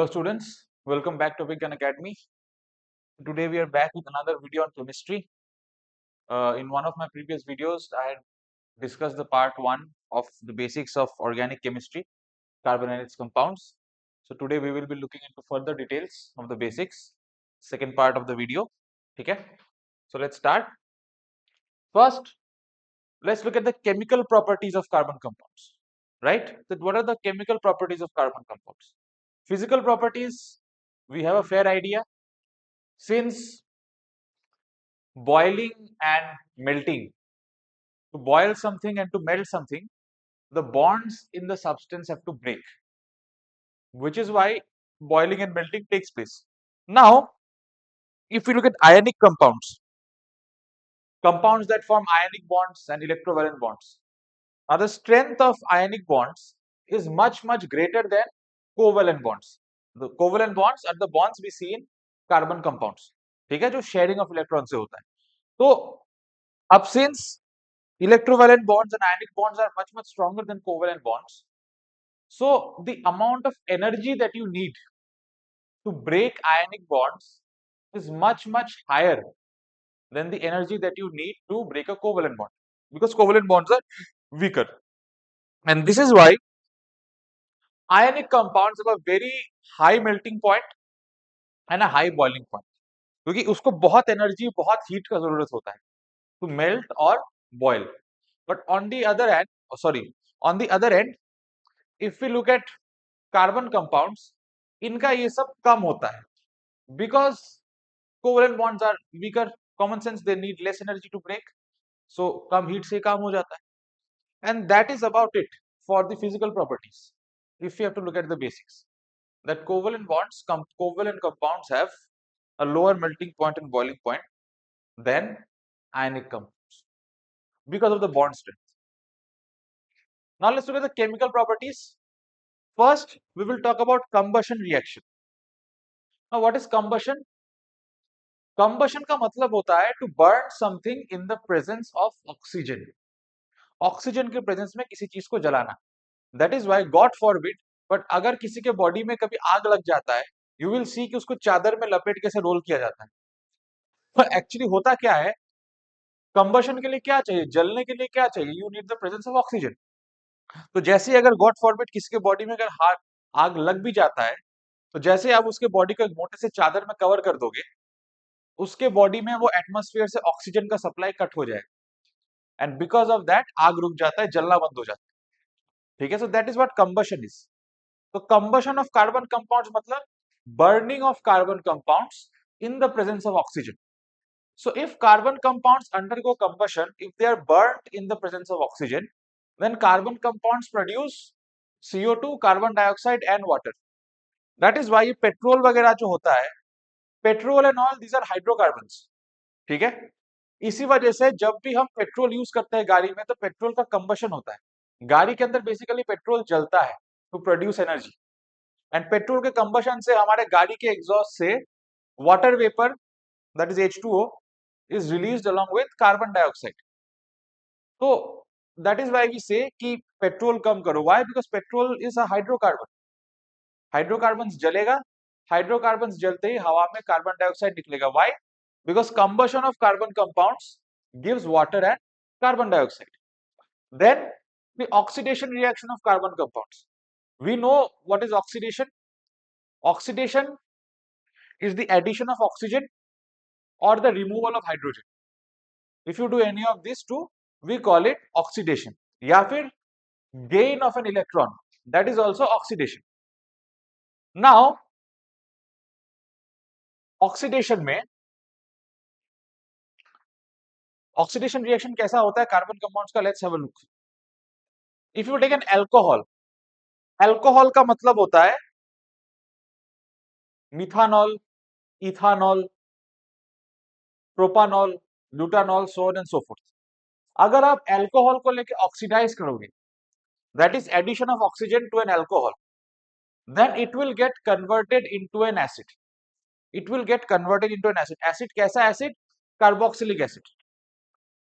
Hello students, welcome back to Vigyan Academy. Today we are back with another video on chemistry. In one of my previous videos, I had discussed the part 1 of the basics of organic chemistry, carbon and its compounds. So today we will be looking into further details of the basics, second part of the video. Okay, so let's start. First, let's look at the chemical properties of carbon compounds. Right? So what are the chemical properties of carbon compounds? Physical properties, we have a fair idea. Since boiling and melting, to boil something and to melt something, the bonds in the substance have to break, which is why boiling and melting takes place. Now, if we look at ionic compounds, compounds that form ionic bonds and electrovalent bonds, now the strength of ionic bonds is much greater than covalent bonds. The covalent bonds are the bonds we see in carbon compounds, ठीक है, जो sharing of electrons से होता है. तो अब since electrovalent bonds and ionic bonds are much stronger than covalent bonds, so the amount of energy that you need to break ionic bonds is much higher than the energy that you need to break a covalent bond, because covalent bonds are weaker. And this is why ionic compounds have a very high melting point and a high boiling point, क्योंकि उसको बहुत energy, बहुत heat का जरूरत होता है to melt or boil. But on the other hand, on the other end, if we look at carbon compounds, इनका ये सब कम होता है, because covalent bonds are weaker. Common sense, they need less energy to break, so come heat से काम हो जाता है. And that is about it for the physical properties. If you have to look at the basics, that covalent bonds, covalent compounds have a lower melting point and boiling point than ionic compounds because of the bond strength. Now let's look at the chemical properties. First, we will talk about combustion reaction. Now, what is combustion? Combustion का मतलब होता है to burn something in the presence of oxygen. Oxygen के presence में किसी चीज को जलाना. That is why God forbid, but अगर किसी के बॉडी में कभी आग लग जाता है, you will see कि उसको चादर में लपेट के से रोल किया जाता है. पर एक्चुअली होता क्या है, कंबशन के लिए क्या चाहिए, जलने के लिए क्या चाहिए, you need the presence of oxygen. तो जैसे ही अगर गॉड फॉरबिड किसी के बॉडी में अगर आग लग भी जाता है, तो जैसे आप उसके बॉडी को एक मोटे से चादर में कवर कर दोगे, उसके बॉडी में वो एटमॉस्फेयर से ऑक्सीजन का सप्लाई कट हो जाएगा, एंड बिकॉज ऑफ दैट आग रुक जाता है, जलना बंद हो जाता है. ठीक है, so that is what combustion is. तो कंबशन ऑफ कार्बन कंपाउंड्स मतलब burning of carbon compounds in the presence of oxygen. So if carbon compounds undergo combustion, if they are burnt in the presence of oxygen, then carbon compounds produce CO2, carbon dioxide and water. That is why petrol वगैरह जो होता है, petrol and all, these are hydrocarbons. ठीक है, इसी वजह से जब भी हम पेट्रोल यूज करते हैं गाड़ी में, तो पेट्रोल का कंबशन होता है. गाड़ी के अंदर बेसिकली पेट्रोल जलता है to produce energy, and petrol के कंबशन से हमारे गाड़ी के एग्जॉस्ट से water vapour, that is H2O, is released along with carbon dioxide. So that is why we say कि पेट्रोल कम करो. Why? Because petrol is a hydrocarbon. Hydrocarbons जलेगा, hydrocarbons जलते ही हवा में कार्बन डाइऑक्साइड निकलेगा. Why? Because combustion of carbon compounds gives water and carbon dioxide. Then the oxidation reaction of carbon compounds. We know what is oxidation. Oxidation is the addition of oxygen or the removal of hydrogen. If you do any of these two, we call it oxidation. या फिर gain of an electron, that is also oxidation. Now oxidation में oxidation reaction कैसा होता है carbon compounds का, let's have a look. If you take an alcohol, alcohol का मतलब होता है methanol, ethanol, propanol, butanol, so on and so forth. अगर आप अल्कोहल को लेके ऑक्सीडाइज करोगे, that is addition of oxygen to an alcohol, then it will get converted into an acid. It will get converted into an acid. Acid कैसा acid? Carboxylic acid.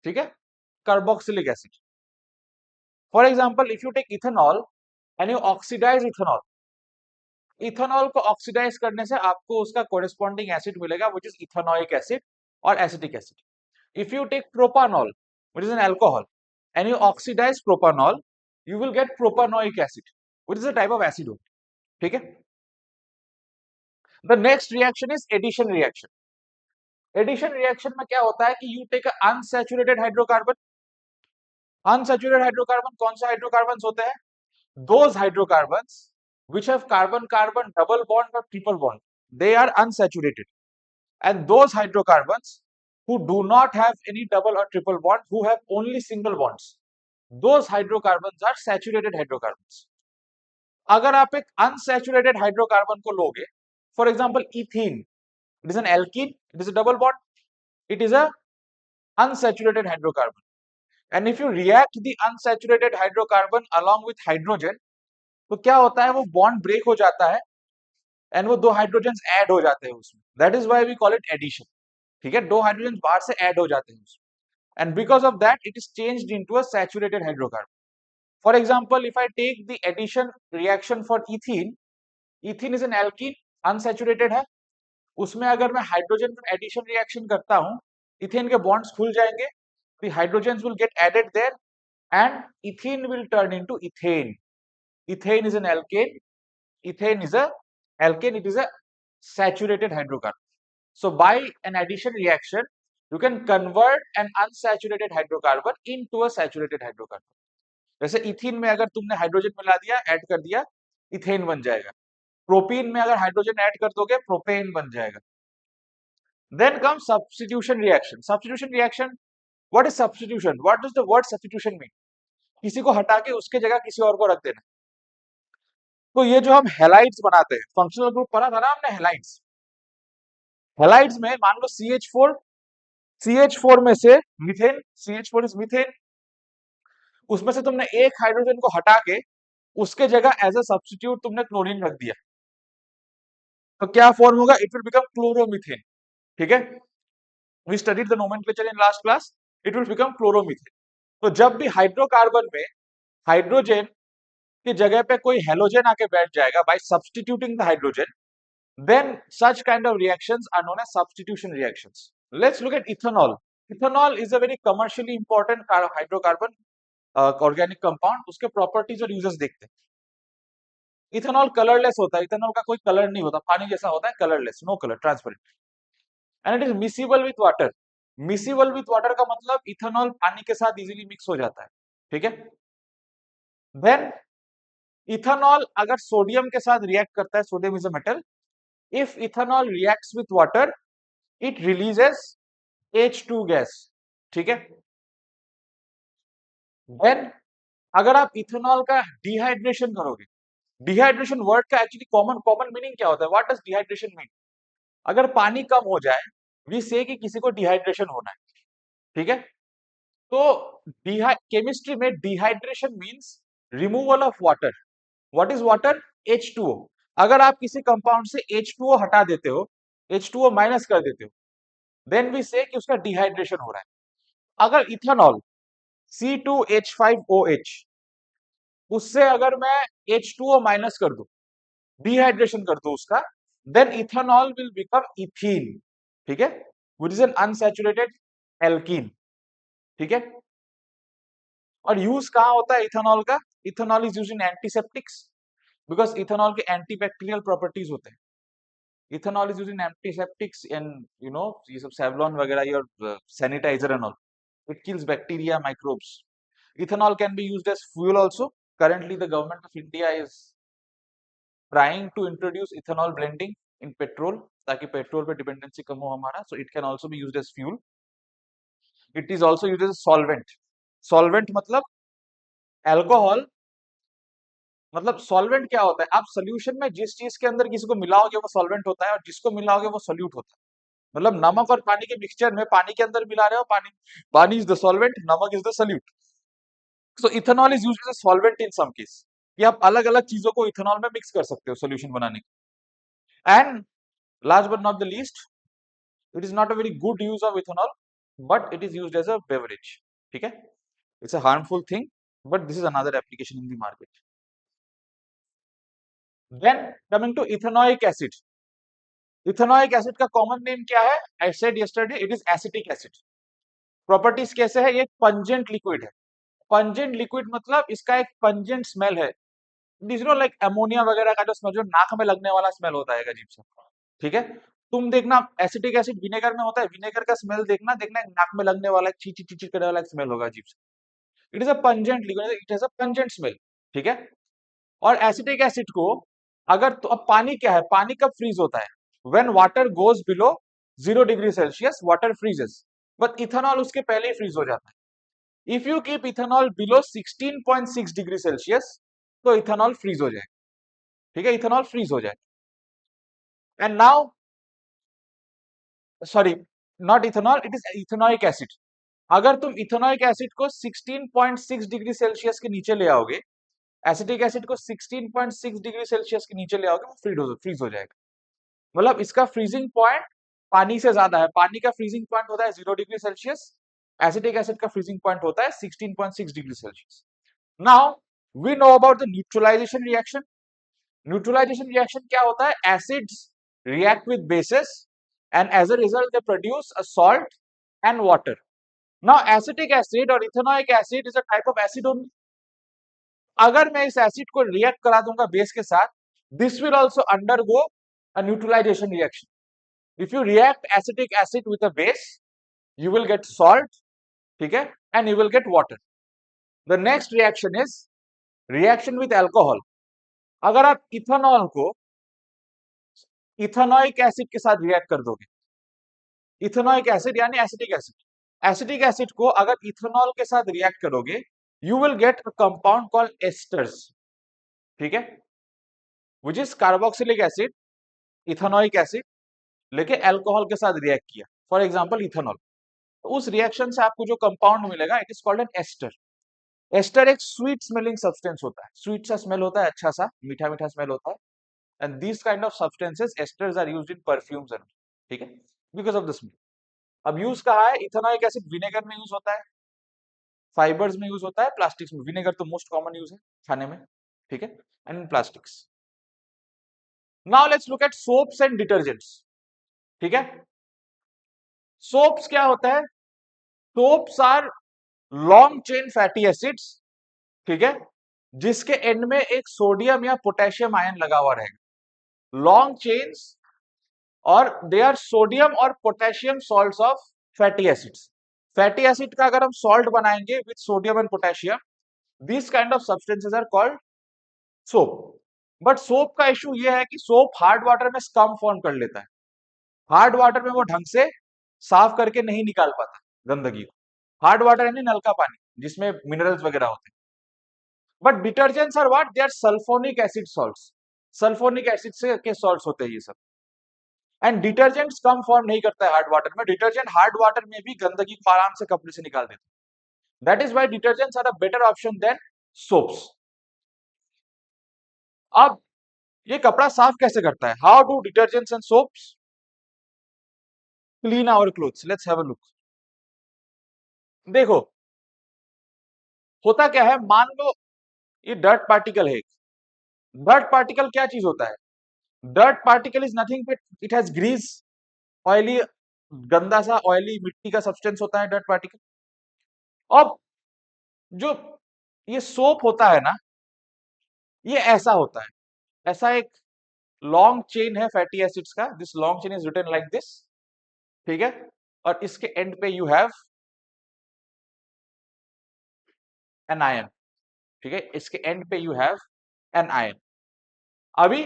ठीक है, carboxylic acid. For example, if you take ethanol and you oxidize ethanol, ethanol को oxidise करने से आपको उसका corresponding acid मिलेगा which is ethanoic acid और acetic acid. If you take propanol which is an alcohol and you oxidise propanol, you will get propanoic acid which is a type of acid. ठीक है। The next reaction is addition reaction. Addition reaction में क्या होता है कि you take unsaturated hydrocarbon. Unsaturated hydrocarbon कौन से hydrocarbon होते हैं? Those hydrocarbon which have carbon carbon double bond or triple bond, they are unsaturated, and those hydrocarbons who do not have any double or triple bond, who have only single bonds, those hydrocarbons are saturated hydrocarbons। अगर आप एक unsaturated hydrocarbon को लोगे, for example ethene, it is an alkene, it is a double bond, it is a unsaturated hydrocarbon, and if you react the unsaturated hydrocarbon along with hydrogen, तो क्या होता है, वो बॉन्ड ब्रेक हो जाता है एंड वो दो हाइड्रोजन ऐड हो जाते हैं उसमें, that is why we call it addition. ठीक है, दो हाइड्रोजन बाहर से ऐड हो जाते हैं उसमें, and because of that it is changed into a saturated hydrocarbon. For example if I take the addition reaction for ethene, ethene is an alkene, unsaturated है, उसमें अगर मैं हाइड्रोजन एडिशन रिएक्शन करता हूं, इथेन के बॉन्ड्स खुल जाएंगे, the hydrogens will get added there and ethene will turn into ethane। ethane is an alkane, ethane is a alkane, it is a saturated hydrocarbon। So by an addition reaction you can convert an unsaturated hydrocarbon into a saturated hydrocarbon। जैसे ethene में अगर तुमने hydrogen मिला दिया, add कर दिया, ethane बन जाएगा। प्रोपीन में अगर हाइड्रोजन ऐड कर दोगे, प्रोपेन बन जाएगा। Then comes substitution reaction। Substitution reaction, what is substitution? What does the word substitution mean? किसी को हटा के उसके जगह किसी और को रख देना। तो ये जो हम हेलाइड्स बनाते हैं, फंक्शनल ग्रुप पढ़ा था ना हमने हेलाइड्स। हेलाइड्स में मान लो CH4, CH4 में से मीथेन, CH4 इज मीथेन, उसमें से तुमने एक हाइड्रोजन को हटा के उसके जगह एज अ सब्स्टिट्यूट तुमने क्लोरीन रख दिया, तो क्या फॉर्म होगा? It will become chloromethane. ठीक है, we studied the nomenclature in last class, it will become chloromethane. तो जब भी हाइड्रोकार्बन में हाइड्रोजन की जगह पे कोई हेलोजन आके बैठ जाएगा bye substituting the hydrogen, then such kind of reactions are known as substitution reactions। Let's look at ethanol। Ethanol is a very commercially important hydrocarbon organic compound। उसके properties और uses देखते हैं। इथेनॉल कलरलेस होता है, ethanol का कोई colour नहीं होता, पानी जैसा होता है, colourless, no colour, transparent, and it is miscible with water. Miscible with water का मतलब इथेनॉल पानी के साथ इजीली मिक्स हो जाता है। ठीक है, देन इथेनॉल अगर सोडियम के साथ रिएक्ट करता है, sodium is a metal, if ethanol reacts with water it releases H2 gas. ठीक है, देन अगर आप इथेनॉल का डिहाइड्रेशन करोगे, डिहाइड्रेशन वर्ड का एक्चुअली कॉमन कॉमन मीनिंग क्या होता है? What does dehydration mean? अगर पानी कम हो जाए, वी से कि किसी को डिहाइड्रेशन होना है। ठीक है, तो केमिस्ट्री में dehydration means removal of water. What is water? H2O। अगर आप किसी कंपाउंड से H2O हटा देते हो, H2O माइनस कर देते हो, देन वी से कि उसका डिहाइड्रेशन हो रहा है। अगर इथेनॉल C2H5OH, उससे अगर मैं H2O माइनस कर दूं, डिहाइड्रेशन कर दूं उसका, then ethanol will become ethene. ठीक है, which is an unsaturated alkene. ठीक है, और यूज कहां होता है इथेनॉल का? Ethanol is used in antiseptics, because ethanol के एंटीबैक्टीरियल प्रॉपर्टीज होते हैं। Ethanol is used in antiseptics and you know ये सब सेवलॉन वगैरह और sanitiser and all, it kills bacteria, microbes। Ethanol can be used as fuel also। Currently the government of India is trying to introduce ethanol blending in petrol, ताकि petrol पे dependency कम हो हमारा, so it can also be used as fuel। It is also used as a solvent। solvent मतलब alcohol, मतलब solvent क्या होता है? आप सोल्यूशन में जिस चीज के अंदर किसी को मिलाओगे वो सॉल्वेंट होता है, और जिसको मिलाओगे वो सोल्यूट होता है। मतलब नमक और पानी के मिक्सचर में पानी के अंदर मिला रहे हो, पानी पानी इज द सॉल्वेंट, नमक is the solute. So ethanol is used as a solvent in some case, कि आप अलग अलग चीजों को इथेनॉल में मिक्स कर सकते हो सॉल्यूशन बनाने के। And last but not the least, it is not a very good use of ethanol, but it is used as a beverage. ठीक है, it's a harmful thing, but this is another application in the market. Then coming to ethanoic acid. Ethanoic acid का common name क्या है? I said yesterday it is acetic acid. Properties कैसे है? ये pungent liquid है। Pungent liquid मतलब इसका एक पंजेंट स्मेल है, लाइक अमोनिया वगैरह का जो स्मेल, जो नाक में लगने वाला स्मेल होता है अजीब सा। ठीक है, तुम देखना एसिटिक एसिड विनेगर में होता है, विनेगर का स्मेल देखना देखना नाक में लगने वाला ची ची ची करने वाला स्मेल होगा अजीब सा। It is a pungent liquid, it has a pungent smell. ठीक है, और एसिटिक एसिड को अगर तो अब पानी क्या है? पानी कब फ्रीज होता है? When water goes below 0 degree Celsius water freezes, but ethanol उसके पहले ही फ्रीज हो जाता है। If you keep ethanol below 16.6 degree Celsius तो इथेनॉल फ्रीज हो जाए। ठीक है, इथेनॉल फ्रीज हो जाए। And now, sorry, not ethanol, it is ethanoic acid. अगर तुम इथेनॉइक एसिड को 16.6 डिग्री सेल्सियस के नीचे ले आओगे, एसिटिक एसिड को 16.6 डिग्री सेल्सियस के नीचे ले आओगे, वो फ्रीज हो जाएगा। मतलब इसका फ्रीजिंग पॉइंट पानी से ज्यादा है। पानी का फ्रीजिंग पॉइंट होता है 0 डिग्री सेल्सियस, एसिटिक एसिड का फ्रीजिंग पॉइंट होता है 16.6 degree Celsius. Now we know about the neutralisation reaction. Neutralisation reaction क्या होता है? Acids react with bases and as a result they produce a salt and water. Now acetic acid or ethanoic acid is a type of acid only. अगर मैं इस acid को react करा दूंगा base के साथ, this will also undergo a neutralisation reaction. If you react acetic acid with a base, you will get salt, ठीक है, and you will get water. The next reaction is reaction with alcohol. अगर आप ethanol को ethanoic acid के साथ react कर दोगे, ethanoic acid यानी एसिटिक एसिड, एसिटिक एसिड को अगर इथेनॉल के साथ रिएक्ट करोगे, you will get a compound called asters. ठीक है, which is carboxylic acid, ethanoic acid लेके अल्कोहल के साथ रिएक्ट किया, फॉर एग्जांपल इथेनॉल, तो उस रिएक्शन से आपको जो कंपाउंड मिलेगा it is called an ester. Ester एक स्वीट स्मेलिंग सब्सटेंस होता है, स्वीट सा स्मेल होता है, अच्छा सा मीठा मीठा स्मेल होता है। And this kind of substances esters are used in perfumes and, ठीक है, बिकॉज ऑफ द स्मेल। अब यूज कहाँ है? इथेनॉइक एसिड विनेगर में यूज होता है, फाइबर्स में यूज होता है, प्लास्टिक्स में। विनेगर तो मोस्ट कॉमन यूज है खाने में, ठीक है, and in plastics. Now let's look at soaps and detergents. ठीक है, सोप्स क्या होता है? Soaps are long chain fatty acids, ठीक है, जिसके एंड में एक सोडियम या पोटेशियम आयन लगा हुआ रहेगा। लॉन्ग चेन्स, और दे आर सोडियम और potassium salts of fatty acids. Fatty acid का अगर हम सॉल्ट बनाएंगे with sodium and potassium, this kind of substances are called soap. But soap का इश्यू यह है कि सोप हार्ड वाटर में स्कम फॉर्म कर लेता है। हार्ड वाटर में वो ढंग से साफ करके नहीं निकाल पाता गंदगी को। हार्ड वाटर यानी नल का पानी जिसमें मिनरल्स वगैरह होते हैं। But detergents are what? They are sulphonic acid salts. Sulphonic acid से के सॉल्ट्स होते हैं ये सब। एंड डिटर्जेंट्स कम फॉर्म नहीं करता है हार्ड वाटर में। डिटर्जेंट हार्ड वाटर में भी गंदगी को आराम से कपड़े से निकाल देते हैं। That is why detergents are a better option than soaps. अब ये कपड़ा साफ कैसे करता है? How do detergents and soaps clean our clothes? Let's have a look. देखो, होता क्या है, मान लो ये डर्ट पार्टिकल है। डर्ट पार्टिकल क्या चीज होता है? Dirt particle is nothing but it has grease, oily, गंदा सा ऑयली मिट्टी का सब्सटेंस होता है डर्ट पार्टिकल। अब जो ये सोप होता है ना, ये ऐसा होता है, ऐसा एक लॉन्ग चेन है फैटी एसिड्स का। This long chain is written like this, ठीक है, और इसके एंड पे यू हैव एन आयन, ठीक है, इसके एंड पे यू हैव एन आयन। अभी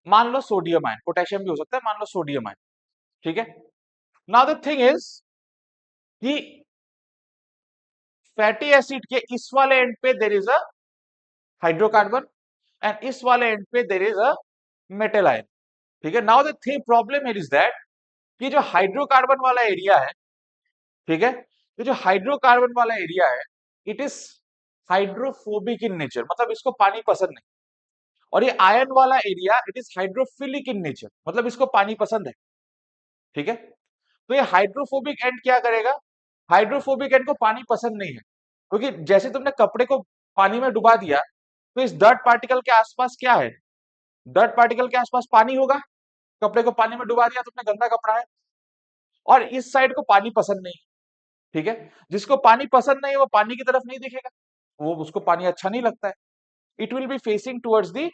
मान लो सोडियम आयन, पोटेशियम भी हो सकता है, मान लो सोडियम आयन, ठीक है। नाउ द थिंग इज कि फैटी एसिड के इस वाले एंड पे there is a hydrocarbon and इस वाले एंड पे there is a metal ion, ठीक है। Now the thing problem is that कि जो हाइड्रोकार्बन वाला एरिया है, ठीक है, ये जो हाइड्रोकार्बन वाला एरिया है, it is hydrophobic in nature, मतलब इसको पानी पसंद नहीं। और ये आयन वाला area it is hydrophilic in nature, मतलब इसको पानी पसंद है, ठीक है। तो ये हाइड्रोफोबिक एंड क्या करेगा? हाइड्रोफोबिक एंड को पानी पसंद नहीं है, क्योंकि जैसे तुमने कपड़े को पानी में डुबा दिया, तो इस डर्ट पार्टिकल के आसपास क्या है? डर्ट पार्टिकल के आसपास पानी होगा, कपड़े को पानी में डुबा दिया तो अपना गंदा कपड़ा है, और इस साइड को पानी पसंद नहीं, ठीक है। जिसको पानी पसंद नहीं है वो पानी की तरफ नहीं देखेगा, वो उसको पानी अच्छा नहीं लगता है, it will be facing towards the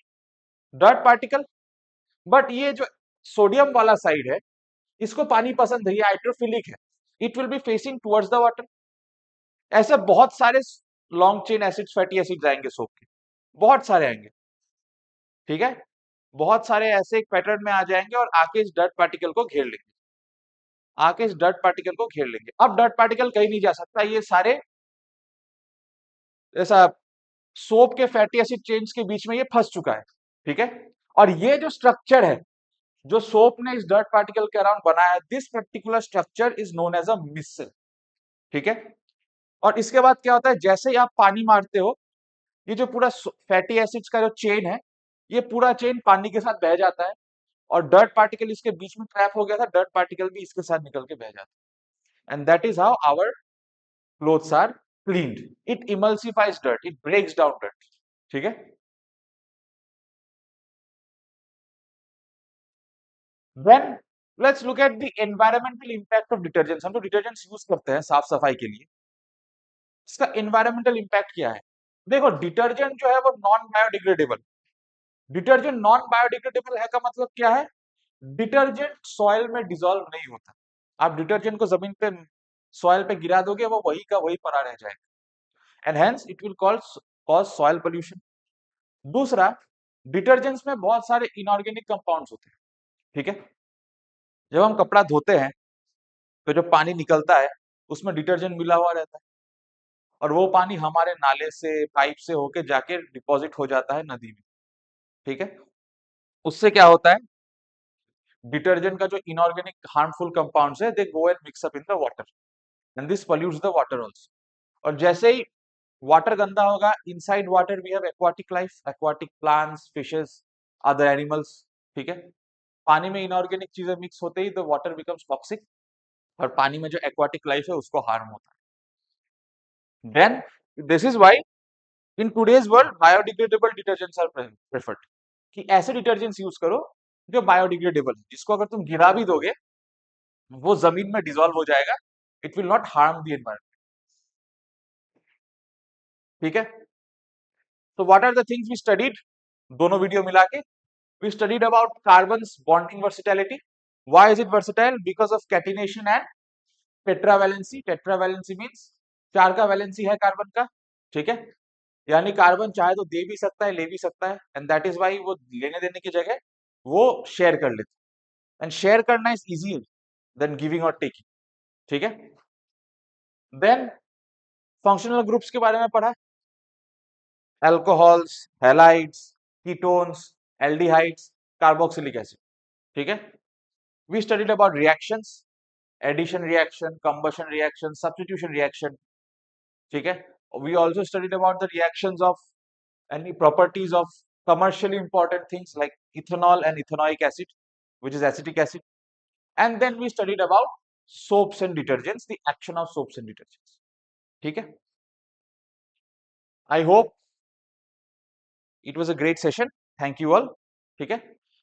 dirt particle. But ये जो सोडियम वाला साइड है, इसको पानी पसंद है, ये हाइड्रोफिलिक है, it will be facing towards the water. ऐसे बहुत सारे long chain acids, fatty acids आएंगे सोप के, बहुत सारे आएंगे, ठीक है। बहुत सारे ऐसे एक पैटर्न में आ जाएंगे और आके इस डर्ट पार्टिकल को घेर लेंगे, आके इस डर्ट पार्टिकल को घेर लेंगे। अब डर्ट पार्टिकल कहीं नहीं जा सकता, ये सारे ऐसा सोप के फैटी एसिड चेन्स के बीच में ये फंस चुका है, ठीक है। और ये जो स्ट्रक्चर है जो सोप ने इस डर्ट पार्टिकल के अराउंड बनाया है, this particular structure is known as a micelle, ठीक है। और इसके बाद क्या होता है, जैसे ही आप पानी मारते हो, ये जो पूरा फैटी एसिड्स का जो चेन है, ये पूरा चेन पानी के साथ बह जाता है, और डर्ट पार्टिकल इसके बीच में ट्रैप हो गया था, डर्ट पार्टिकल भी इसके साथ निकल के बह जाता है। And that is how our clothes are cleaned, it emulsifies dirt, it breaks down dirt, ठीक है। Then let's look at the environmental impact of detergents. हम तो डिटर्जेंट्स यूज करते हैं साफ सफाई के लिए, इसका एनवायरमेंटल इंपैक्ट क्या है? देखो, डिटर्जेंट जो है वो non biodegradable, detergent non biodegradable है का मतलब क्या है? डिटर्जेंट सॉइल में डिसॉल्व नहीं होता, आप डिटर्जेंट को जमीन पे सॉइल पे गिरा दोगे, वो वही का वही पड़ा रह जाएगा, and hence it will cause soil pollution. दूसरा, डिटर्जेंट्स में बहुत सारे इनऑर्गेनिक कंपाउंड्स होते हैं, ठीक है। जब हम कपड़ा धोते हैं तो जो पानी निकलता है उसमें डिटर्जेंट मिला हुआ रहता है, और वो पानी हमारे नाले से, पाइप से होके जाके डिपॉजिट हो जाता है नदी में, ठीक है। उससे क्या होता है, डिटर्जेंट का जो इनऑर्गेनिक हार्मफुल कंपाउंड्स है, they go and mix up in the water, and this pollutes the water also. और जैसे ही वाटर गंदा होगा, inside water we have aquatic life, aquatic plants, fishes, other animals, ठीक है। पानी में इनऑर्गेनिक चीजें मिक्स होते ही द वाटर बिकम्स टॉक्सिक, और पानी में जो एक्वाटिक लाइफ है उसको हार्म होता है। Then this is why in today's world biodegradable detergents are preferred, कि ऐसे डिटर्जेंट्स यूज करो जो बायोडिग्रेडेबल है, जिसको अगर तुम गिरा भी दोगे वो जमीन में डिसॉल्व हो जाएगा, it will not harm the environment, ठीक है। तो what are the things we studied, दोनों वीडियो मिला के? We studied about carbon's bonding versatility. Why is it versatile? Because of catenation and tetravalency. Tetravalency means चार का वैलेंसी है carbon का, ठीक है। यानी कार्बन चाहे तो दे भी सकता है, ले भी सकता है, एंड दैट इज वाई वो लेने देने की जगह वो शेयर कर लेते हैं, एंड शेयर करना इज इजियर देन गिविंग और टेकिंग, ठीक है। देन फंक्शनल ग्रुप्स के बारे में पढ़ा, alcohols, halides, ketones, aldehydes, carboxylic acid, ठीक है। We studied about reactions, addition reaction, combustion reaction, substitution reaction, ठीक है। We also studied about the reactions of any properties of commercially important things like ethanol and ethanoic acid, which is acetic acid. And then we studied about soaps and detergents, the action of soaps and detergents, ठीक है। I hope it was a great session. Thank you all, ठीक है।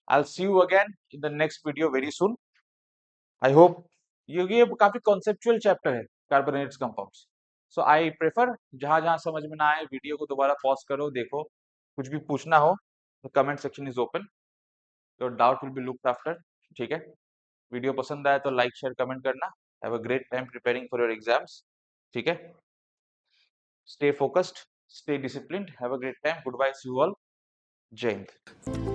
I'll see you again in the next video very soon. I hope ये काफी conceptual chapter है, carbonates compounds, so I prefer जहां जहां समझ में ना आए वीडियो को दोबारा पॉज करो, देखो, कुछ भी पूछना हो तो comment section is open, your doubt will be looked after, ठीक है। वीडियो पसंद आए तो लाइक शेयर कमेंट करना। Have a great time preparing for your exams, ठीक है। Stay focused, stay disciplined, have a great time, good bye, see you all, जय हिंद।